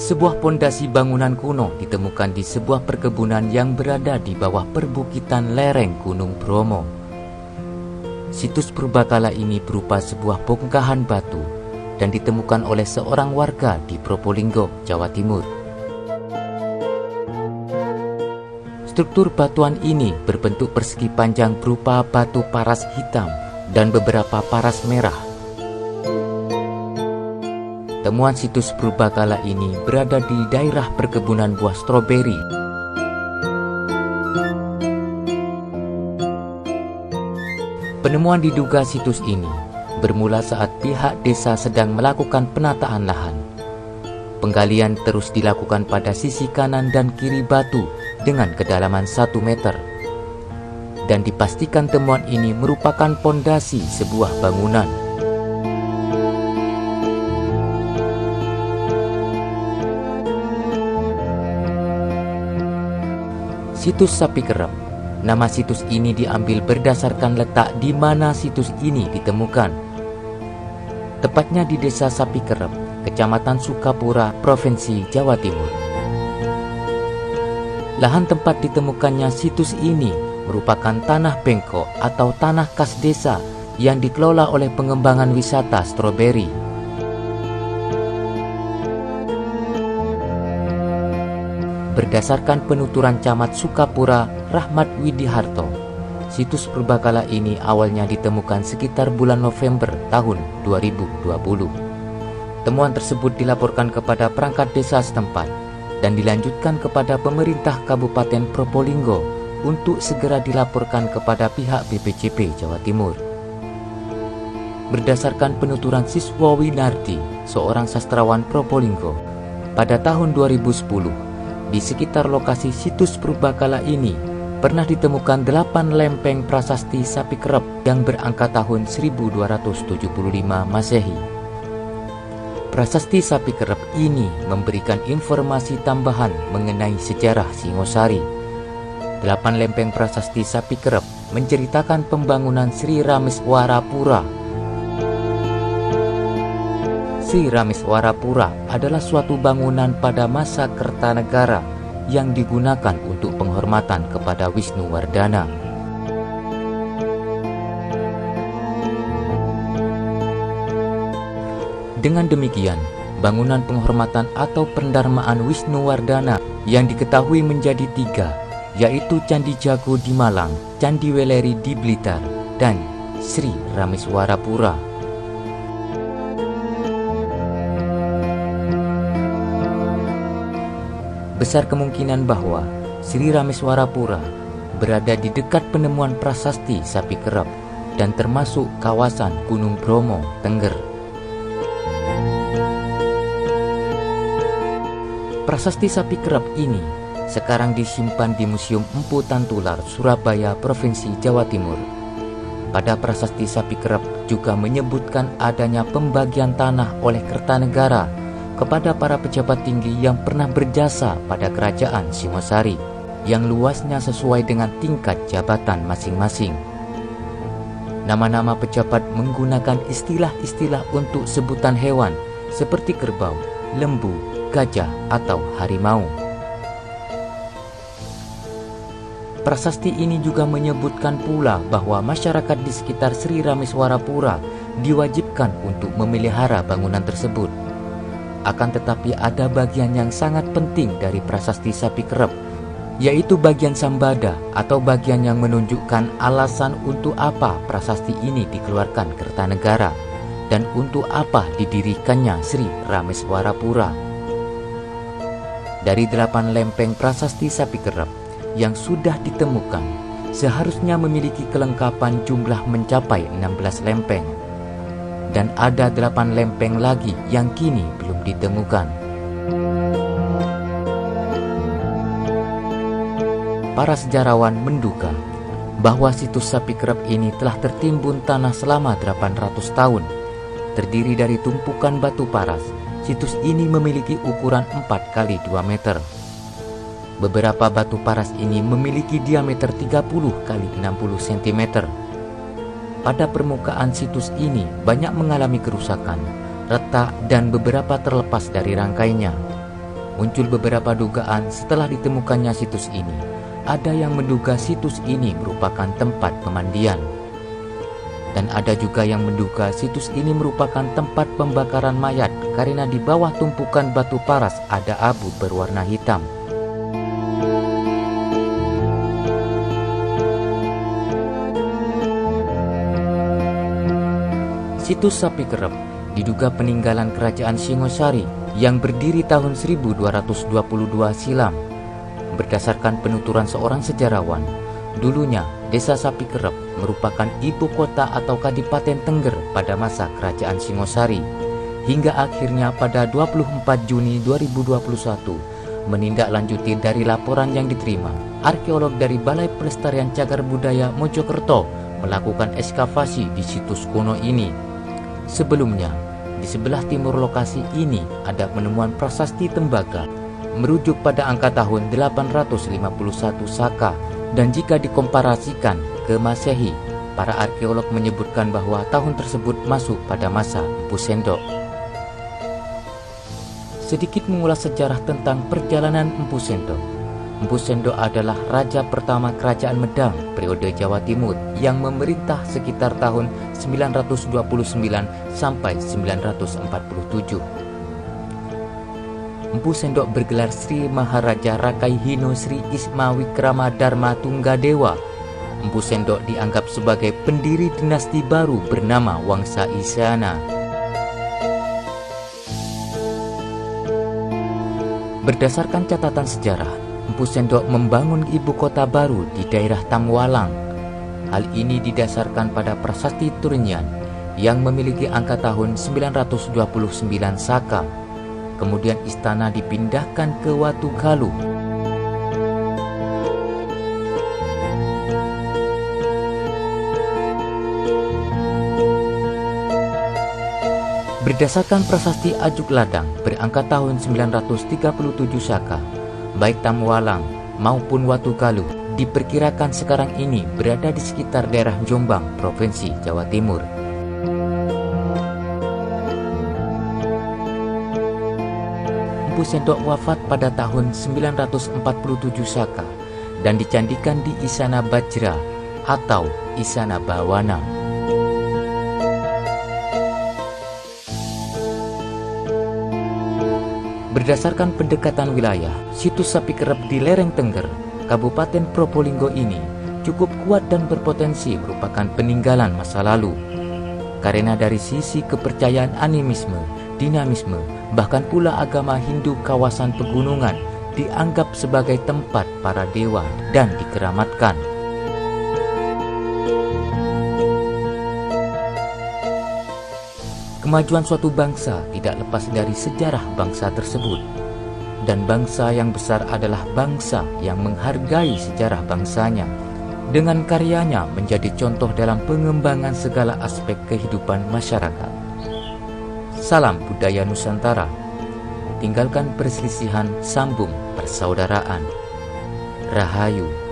Sebuah pondasi bangunan kuno ditemukan di sebuah perkebunan yang berada di bawah perbukitan lereng Gunung Bromo. Situs purbakala ini berupa sebuah bongkahan batu dan ditemukan oleh seorang warga di Probolinggo, Jawa Timur. Struktur batuan ini berbentuk persegi panjang berupa batu paras hitam dan beberapa paras merah. Temuan situs purbakala ini berada di daerah perkebunan buah stroberi. Penemuan diduga situs ini bermula saat pihak desa sedang melakukan penataan lahan. Penggalian terus dilakukan pada sisi kanan dan kiri batu dengan kedalaman 1 meter. Dan dipastikan temuan ini merupakan pondasi sebuah bangunan. Situs Sapi Kerep. Nama situs ini diambil berdasarkan letak di mana situs ini ditemukan. Tepatnya di Desa Sapi Kerep, Kecamatan Sukapura, Provinsi Jawa Timur. Lahan tempat ditemukannya situs ini merupakan tanah bengkok atau tanah kas desa yang dikelola oleh pengembangan wisata stroberi. Berdasarkan penuturan Camat Sukapura, Rahmat Widiharto, situs purbakala ini awalnya ditemukan sekitar bulan November tahun 2020. Temuan tersebut dilaporkan kepada perangkat desa setempat dan dilanjutkan kepada pemerintah Kabupaten Probolinggo untuk segera dilaporkan kepada pihak BPJP Jawa Timur. Berdasarkan penuturan Siswa Winardi, seorang sastrawan Probolinggo, pada tahun 2010, di sekitar lokasi situs purbakala ini pernah ditemukan 8 lempeng prasasti sapi kerep yang berangka tahun 1275 Masehi. Prasasti sapi kerep ini memberikan informasi tambahan mengenai sejarah Singosari. 8 lempeng prasasti sapi kerep menceritakan pembangunan Sri Rameswarapura. Sri Rameswarapura adalah suatu bangunan pada masa Kertanegara yang digunakan untuk penghormatan kepada Wisnuwardana. Dengan demikian, bangunan penghormatan atau pendarmaan Wisnuwardana yang diketahui menjadi 3, yaitu Candi Jago di Malang, Candi Weleri di Blitar, dan Sri Rameswarapura. Besar kemungkinan bahwa Sri Rameswarapura berada di dekat penemuan prasasti sapi kerep dan termasuk kawasan Gunung Bromo, Tengger. Prasasti sapi kerep ini sekarang disimpan di Museum Empu Tantular, Surabaya, Provinsi Jawa Timur. Pada prasasti sapi kerep juga menyebutkan adanya pembagian tanah oleh Kertanegara kepada para pejabat tinggi yang pernah berjasa pada kerajaan Singosari, yang luasnya sesuai dengan tingkat jabatan masing-masing. Nama-nama pejabat menggunakan istilah-istilah untuk sebutan hewan seperti kerbau, lembu, gajah, atau harimau. Prasasti ini juga menyebutkan pula bahwa masyarakat di sekitar Sri Rameswarapura diwajibkan untuk memelihara bangunan tersebut. Akan tetapi ada bagian yang sangat penting dari prasasti sapi kerep, yaitu bagian sambada atau bagian yang menunjukkan alasan untuk apa prasasti ini dikeluarkan Kertanegara dan untuk apa didirikannya Sri Rameswarapura. Dari 8 lempeng prasasti sapi kerep yang sudah ditemukan, seharusnya memiliki kelengkapan jumlah mencapai 16 lempeng. Dan ada 8 lempeng lagi yang kini belum ditemukan. Para sejarawan menduga bahwa situs sapi kerep ini telah tertimbun tanah selama 800 tahun. Terdiri dari tumpukan batu paras, situs ini memiliki ukuran 4 kali 2 meter. Beberapa batu paras ini memiliki diameter 30 kali 60 cm. Pada permukaan situs ini banyak mengalami kerusakan, retak, dan beberapa terlepas dari rangkainya. Muncul beberapa dugaan setelah ditemukannya situs ini. Ada yang menduga situs ini merupakan tempat pemandian. Dan ada juga yang menduga situs ini merupakan tempat pembakaran mayat karena di bawah tumpukan batu paras ada abu berwarna hitam. Situs Sapi Kerep diduga peninggalan kerajaan Singosari yang berdiri tahun 1222 silam. Berdasarkan penuturan seorang sejarawan, dulunya Desa Sapi Kerep merupakan ibu kota atau Kadipaten Tengger pada masa kerajaan Singosari. Hingga akhirnya pada 24 Juni 2021, menindaklanjuti dari laporan yang diterima, arkeolog dari Balai Pelestarian Cagar Budaya Mojokerto melakukan ekskavasi di situs kuno ini. Sebelumnya, di sebelah timur lokasi ini ada penemuan prasasti tembaga merujuk pada angka tahun 851 Saka, dan jika dikomparasikan ke Masehi, para arkeolog menyebutkan bahwa tahun tersebut masuk pada masa Empu Sendok. Sedikit mengulas sejarah tentang perjalanan Empu Sendok. Empu Sendok adalah raja pertama kerajaan Medang periode Jawa Timur yang memerintah sekitar tahun 929 sampai 947. Empu Sendok bergelar Sri Maharaja Rakai Hino Sri Isma Wikrama Dharma Tunggadewa. Empu Sendok dianggap sebagai pendiri dinasti baru bernama Wangsa Isyana. Berdasarkan catatan sejarah, Empu Sendok membangun ibu kota baru di daerah Tamwalang. Hal ini didasarkan pada prasasti Turnyan yang memiliki angka tahun 929 Saka. Kemudian istana dipindahkan ke Watu Galuh. Berdasarkan prasasti Ajuk Ladang berangka tahun 937 Saka, baik Tamwalang maupun Watu Galuh diperkirakan sekarang ini berada di sekitar daerah Jombang, Provinsi Jawa Timur. Empu Sendok wafat pada tahun 947 Saka dan dicandikan di Isana Bajra atau Isana Bawana. Berdasarkan pendekatan wilayah, situs Sapi Kerep di lereng Tengger, Kabupaten Probolinggo ini cukup kuat dan berpotensi merupakan peninggalan masa lalu. Karena dari sisi kepercayaan animisme, dinamisme, bahkan pula agama Hindu, kawasan pegunungan dianggap sebagai tempat para dewa dan dikeramatkan. Kemajuan suatu bangsa tidak lepas dari sejarah bangsa tersebut. Dan bangsa yang besar adalah bangsa yang menghargai sejarah bangsanya. Dengan karyanya menjadi contoh dalam pengembangan segala aspek kehidupan masyarakat. Salam budaya Nusantara. Tinggalkan perselisihan, sambung persaudaraan. Rahayu.